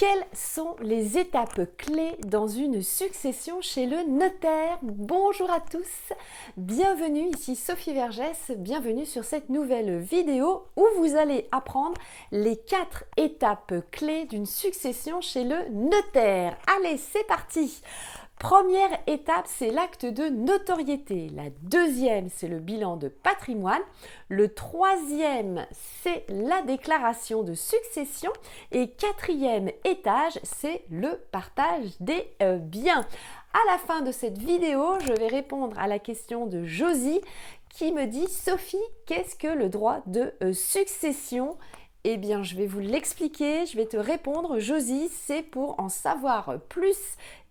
Quelles sont les étapes clés dans une succession chez le notaire? Bonjour à tous, bienvenue, ici Sophie Vergès, bienvenue sur cette nouvelle vidéo où vous allez apprendre les 4 étapes clés d'une succession chez le notaire. Allez, c'est parti! Première étape, c'est l'acte de notoriété. La deuxième, c'est le bilan de patrimoine. Le troisième, c'est la déclaration de succession. Et quatrième étage, c'est le partage des biens. À la fin de cette vidéo, je vais répondre à la question de Josie qui me dit « Sophie, qu'est-ce que le droit de succession ?» Eh bien, je vais vous l'expliquer, je vais te répondre. Josie, c'est pour en savoir plus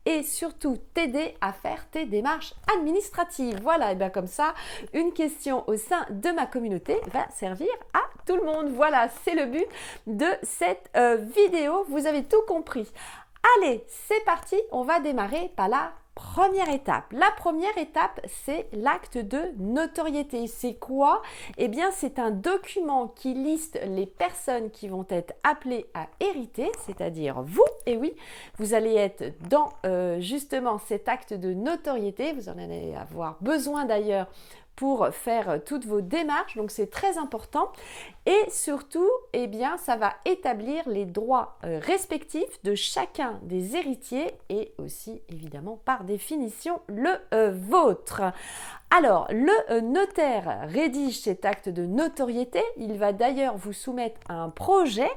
et surtout t'aider à faire tes démarches administratives. Voilà, et bien comme ça, une question au sein de ma communauté va servir à tout le monde. Voilà, c'est le but de cette vidéo. Vous avez tout compris. Allez, c'est parti, on va démarrer par la première étape. La première étape, c'est l'acte de notoriété. C'est quoi? Eh bien, c'est un document qui liste les personnes qui vont être appelées à hériter, c'est-à-dire vous. Et oui, vous allez être dans justement cet acte de notoriété. Vous en allez avoir besoin d'ailleurs pour faire toutes vos démarches, donc c'est très important. Et surtout, eh bien, ça va établir les droits respectifs de chacun des héritiers et aussi, évidemment, par définition, le vôtre. Alors, le notaire rédige cet acte de notoriété. Il va d'ailleurs vous soumettre un projet.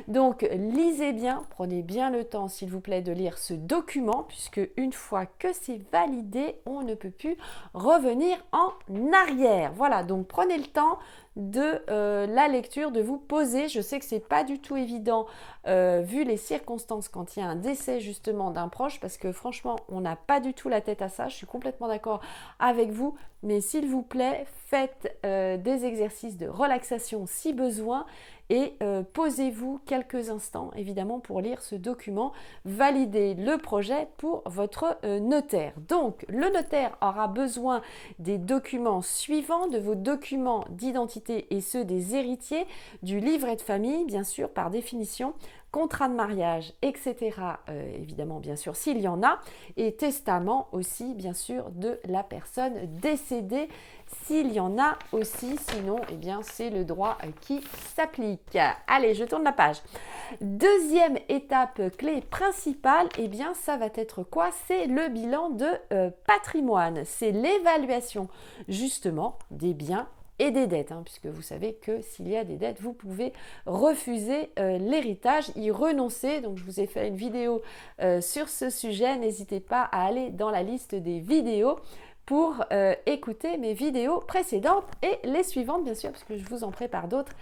Donc, lisez bien, prenez bien le temps, s'il vous plaît, de lire ce document, puisque une fois que c'est validé, on ne peut plus revenir en arrière. Voilà, donc prenez le temps de la lecture, de vous poser. Je sais que c'est pas du tout évident vu les circonstances quand il y a un décès justement d'un proche, parce que franchement on n'a pas du tout la tête à ça. Je suis complètement d'accord avec vous, mais s'il vous plaît, faites des exercices de relaxation si besoin et posez-vous quelques instants évidemment pour lire ce document, valider le projet pour votre notaire. Donc le notaire aura besoin des documents suivants, de vos documents d'identité et ceux des héritiers, du livret de famille bien sûr par définition, contrat de mariage, etc. Évidemment, bien sûr, s'il y en a, et testament aussi, bien sûr, de la personne décédée, s'il y en a aussi, sinon, eh bien, c'est le droit qui s'applique. Allez, je tourne la page. Deuxième étape clé principale, eh bien, ça va être quoi? C'est le bilan de patrimoine. C'est l'évaluation, justement, des biens et des dettes, puisque vous savez que s'il y a des dettes, vous pouvez refuser l'héritage, y renoncer. Donc, je vous ai fait une vidéo sur ce sujet. N'hésitez pas à aller dans la liste des vidéos pour écouter mes vidéos précédentes et les suivantes, bien sûr, parce que je vous en prépare d'autres.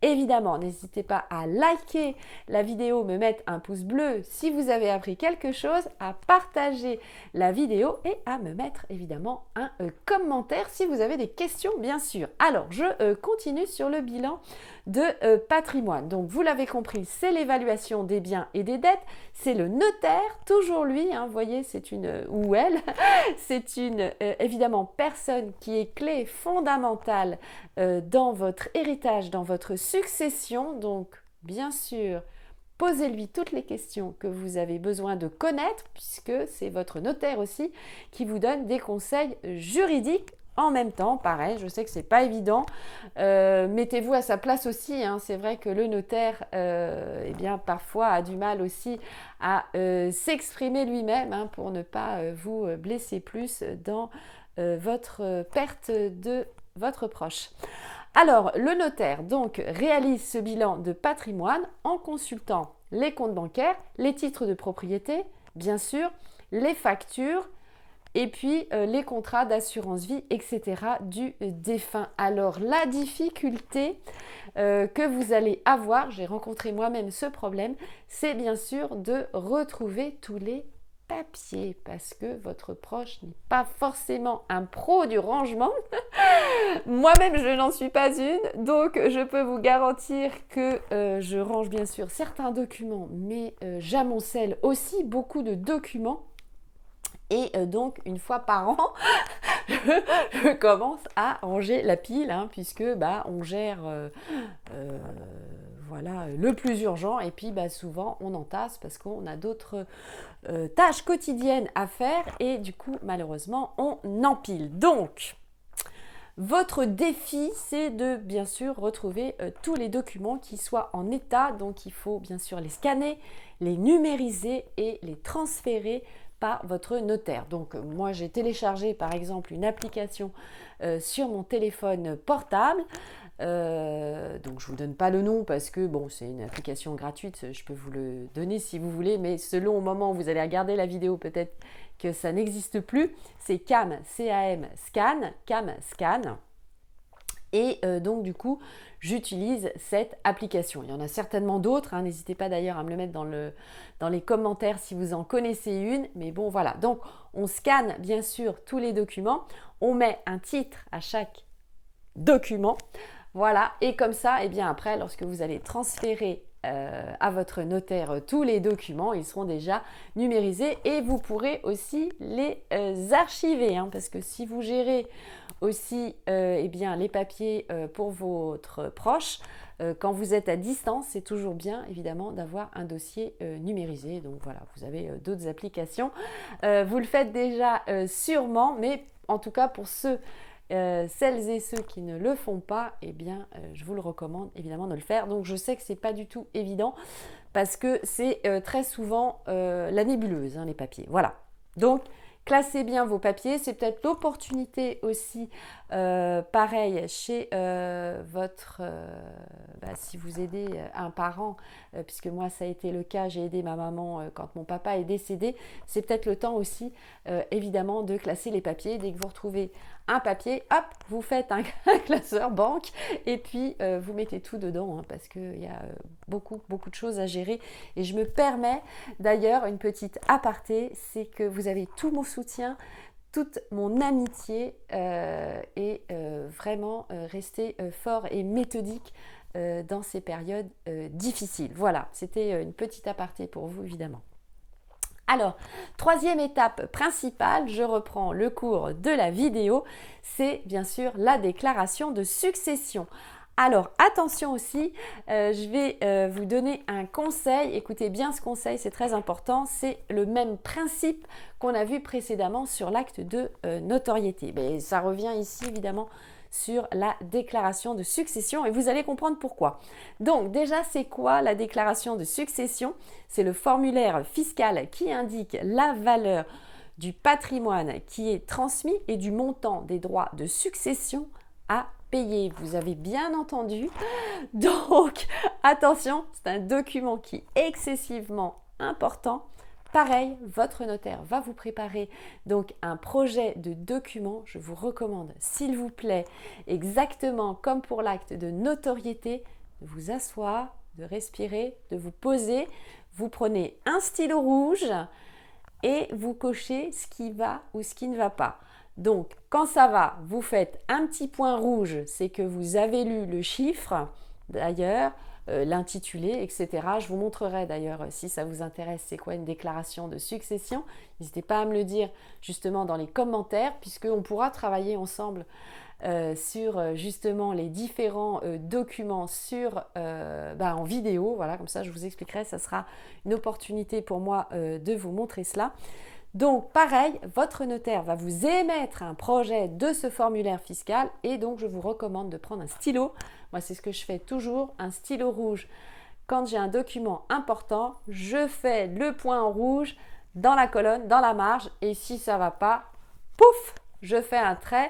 Évidemment, n'hésitez pas à liker la vidéo, me mettre un pouce bleu si vous avez appris quelque chose, à partager la vidéo et à me mettre évidemment un commentaire si vous avez des questions, bien sûr. Alors, je continue sur le bilan de patrimoine. Donc, vous l'avez compris, c'est l'évaluation des biens et des dettes. C'est le notaire, toujours lui, vous voyez, c'est une, ou elle, c'est une, évidemment, personne qui est clé fondamentale dans votre héritage, dans votre succession. Donc, bien sûr, posez-lui toutes les questions que vous avez besoin de connaître, puisque c'est votre notaire aussi qui vous donne des conseils juridiques. En même temps, pareil, je sais que c'est pas évident. Mettez-vous à sa place aussi. C'est vrai que le notaire, eh bien, parfois a du mal aussi à s'exprimer lui-même pour ne pas vous blesser plus dans votre perte de votre proche. Alors, le notaire donc réalise ce bilan de patrimoine en consultant les comptes bancaires, les titres de propriété, bien sûr, les factures, et puis les contrats d'assurance vie, etc. du défunt. Alors, la difficulté que vous allez avoir, j'ai rencontré moi-même ce problème, c'est bien sûr de retrouver tous les papiers, parce que votre proche n'est pas forcément un pro du rangement. Moi-même, je n'en suis pas une, donc je peux vous garantir que je range bien sûr certains documents, mais j'amoncelle aussi beaucoup de documents. Et donc, une fois par an, je commence à ranger la pile, puisque on gère voilà, le plus urgent. Et puis souvent on entasse parce qu'on a d'autres tâches quotidiennes à faire et du coup malheureusement on empile. Donc votre défi, c'est de bien sûr retrouver tous les documents qui soient en état. Donc il faut bien sûr les scanner, les numériser et les transférer par votre notaire. Donc moi j'ai téléchargé par exemple une application sur mon téléphone portable. Donc je ne vous donne pas le nom parce que bon, c'est une application gratuite, je peux vous le donner si vous voulez, mais selon au moment où vous allez regarder la vidéo, peut-être que ça n'existe plus. C'est CAM, C-A-M, CAM Scan. Et donc du coup, j'utilise cette application. Il y en a certainement d'autres, hein. N'hésitez pas d'ailleurs à me le mettre dans les commentaires si vous en connaissez une. Mais bon, voilà. Donc, on scanne bien sûr tous les documents. On met un titre à chaque document. Voilà. Et comme ça, eh bien après, lorsque vous allez transférer à votre notaire tous les documents, ils seront déjà numérisés et vous pourrez aussi les archiver. Hein, parce que si vous gérez aussi eh bien, les papiers pour votre proche, quand vous êtes à distance, c'est toujours bien évidemment d'avoir un dossier numérisé. Donc voilà, vous avez d'autres applications. Vous le faites déjà sûrement, mais en tout cas pour celles et ceux qui ne le font pas, eh bien, je vous le recommande évidemment de le faire. Donc je sais que c'est pas du tout évident parce que c'est très souvent la nébuleuse, hein, les papiers. Voilà. Donc classez bien vos papiers, c'est peut-être l'opportunité aussi, pareil, chez si vous aidez un parent, puisque moi ça a été le cas, j'ai aidé ma maman quand mon papa est décédé, c'est peut-être le temps aussi, évidemment, de classer les papiers. Dès que vous retrouvez un papier, hop, vous faites un classeur banque et puis vous mettez tout dedans, hein, parce qu'il y a beaucoup de choses à gérer. Et je me permets d'ailleurs une petite aparté, c'est que vous avez tout mon soutien, toute mon amitié et vraiment rester fort et méthodique dans ces périodes difficiles. Voilà, c'était une petite aparté pour vous évidemment. Alors, troisième étape principale, je reprends le cours de la vidéo, c'est bien sûr la déclaration de succession. Alors, attention aussi, je vais vous donner un conseil, écoutez bien ce conseil, c'est très important, c'est le même principe qu'on a vu précédemment sur l'acte de notoriété. Mais ça revient ici évidemment sur la déclaration de succession et vous allez comprendre pourquoi. Donc déjà, c'est quoi la déclaration de succession? C'est le formulaire fiscal qui indique la valeur du patrimoine qui est transmis et du montant des droits de succession à payer. Vous avez bien entendu. Donc attention, c'est un document qui est excessivement important. Pareil, votre notaire va vous préparer donc un projet de document. Je vous recommande, s'il vous plaît, exactement comme pour l'acte de notoriété, de vous asseoir, de respirer, de vous poser. Vous prenez un stylo rouge et vous cochez ce qui va ou ce qui ne va pas. Donc, quand ça va, vous faites un petit point rouge, c'est que vous avez lu le chiffre, d'ailleurs, l'intitulé, etc. Je vous montrerai d'ailleurs, si ça vous intéresse, c'est quoi une déclaration de succession. N'hésitez pas à me le dire justement dans les commentaires, puisqu'on pourra travailler ensemble sur justement les différents documents en vidéo. Voilà, comme ça je vous expliquerai, ça sera une opportunité pour moi de vous montrer cela. Donc pareil, votre notaire va vous émettre un projet de ce formulaire fiscal et donc je vous recommande de prendre un stylo. Moi c'est ce que je fais toujours, un stylo rouge. Quand j'ai un document important, je fais le point en rouge dans la colonne, dans la marge et si ça ne va pas, pouf, je fais un trait,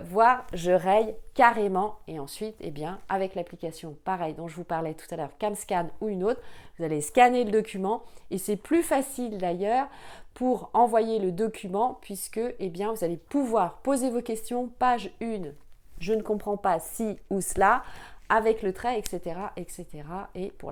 voire je raye carrément. Et ensuite, eh bien, avec l'application pareil dont je vous parlais tout à l'heure, CamScan ou une autre, vous allez scanner le document et c'est plus facile d'ailleurs pour envoyer le document puisque eh bien, vous allez pouvoir poser vos questions, page 1, je ne comprends pas si ou cela, avec le trait, etc. etc. Et pour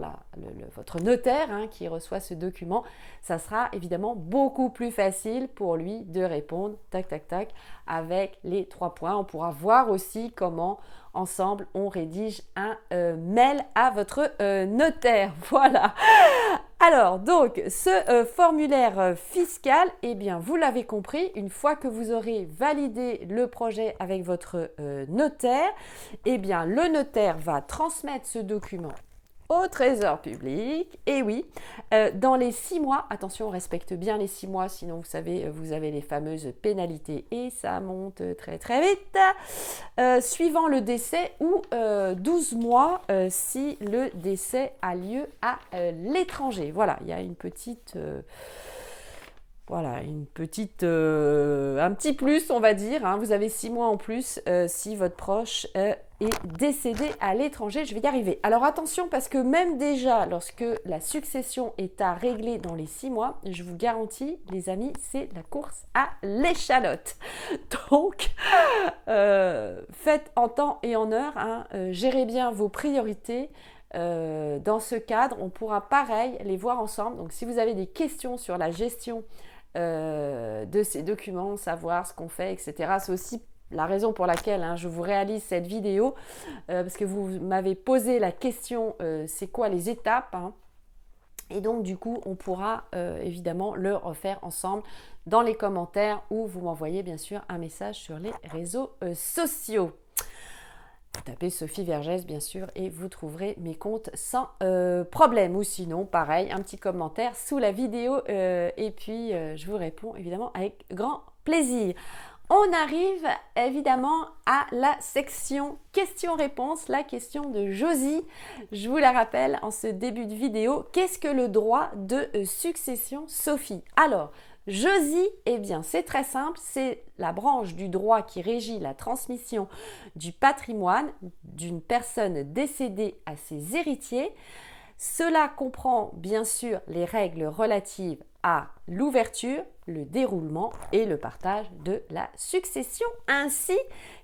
votre notaire qui reçoit ce document, ça sera évidemment beaucoup plus facile pour lui de répondre, tac, tac, tac, avec les 3 points. On pourra voir aussi comment, ensemble, on rédige un mail à votre notaire. Voilà. Alors, donc, ce formulaire fiscal, eh bien, vous l'avez compris, une fois que vous aurez validé le projet avec votre notaire, eh bien, le notaire va transmettre ce document au trésor public. Et oui, dans les 6 mois, attention, on respecte bien les 6 mois, sinon vous savez, vous avez les fameuses pénalités et ça monte très très vite. Suivant le décès ou 12 mois si le décès a lieu à l'étranger. Voilà, il y a une petite... Voilà, un petit plus, on va dire. Hein. Vous avez 6 mois en plus si votre proche est décédé à l'étranger. Je vais y arriver. Alors attention, parce que même déjà, lorsque la succession est à régler dans les 6 mois, je vous garantis, les amis, c'est la course à l'échalote. Donc, faites en temps et en heure. Hein, gérez bien vos priorités. Dans ce cadre, on pourra pareil les voir ensemble. Donc, si vous avez des questions sur la gestion de ces documents, savoir ce qu'on fait, etc. C'est aussi la raison pour laquelle je vous réalise cette vidéo, parce que vous m'avez posé la question, c'est quoi les étapes, hein. Et donc du coup, on pourra évidemment le refaire ensemble dans les commentaires ou vous m'envoyez bien sûr un message sur les réseaux sociaux. Tapez Sophie Vergès bien sûr et vous trouverez mes comptes sans problème, ou sinon pareil, un petit commentaire sous la vidéo et puis je vous réponds évidemment avec grand plaisir. On arrive évidemment à la section questions-réponses, la question de Josie. Je vous la rappelle en ce début de vidéo. Qu'est-ce que le droit de succession, Sophie? Alors, Josie, eh bien c'est très simple, c'est la branche du droit qui régit la transmission du patrimoine d'une personne décédée à ses héritiers. Cela comprend bien sûr les règles relatives à l'ouverture, le déroulement et le partage de la succession, ainsi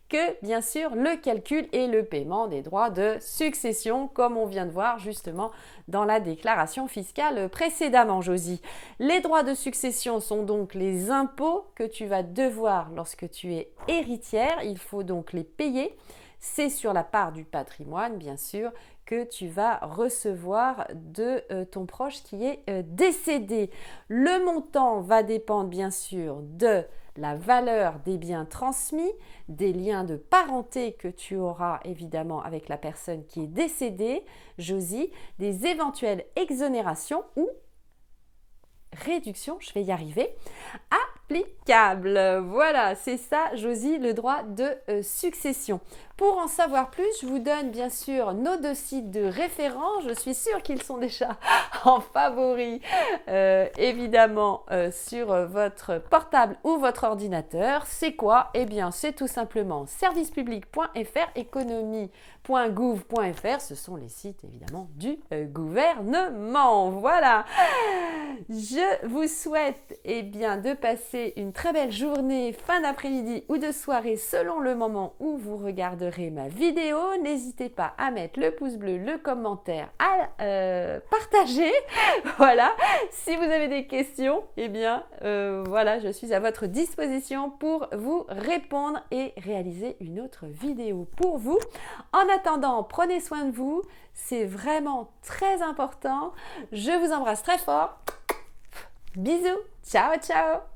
que bien sûr le calcul et le paiement des droits de succession, comme on vient de voir justement dans la déclaration fiscale précédemment, Josie. Les droits de succession sont donc les impôts que tu vas devoir lorsque tu es héritière. Il faut donc les payer. C'est sur la part du patrimoine, bien sûr, que tu vas recevoir de ton proche qui est décédé. Le montant va dépendre, bien sûr, de la valeur des biens transmis, des liens de parenté que tu auras évidemment avec la personne qui est décédée, Josie, des éventuelles exonérations ou réductions, je vais y arriver, applicables. Voilà, c'est ça, Josie, le droit de succession. Pour en savoir plus, je vous donne bien sûr nos 2 sites de référence. Je suis sûre qu'ils sont déjà en favoris, évidemment, sur votre portable ou votre ordinateur. C'est quoi? Eh bien, c'est tout simplement servicepublic.fr, économie.gouv.fr. Ce sont les sites, évidemment, du gouvernement. Voilà. Je vous souhaite, eh bien, de passer une très belle journée, fin d'après-midi ou de soirée, selon le moment où vous regarderez ma vidéo. N'hésitez pas à mettre le pouce bleu, le commentaire, à partager. Voilà. Si vous avez des questions, eh bien, voilà, je suis à votre disposition pour vous répondre et réaliser une autre vidéo pour vous. En attendant, prenez soin de vous. C'est vraiment très important. Je vous embrasse très fort. Bisous. Ciao, ciao.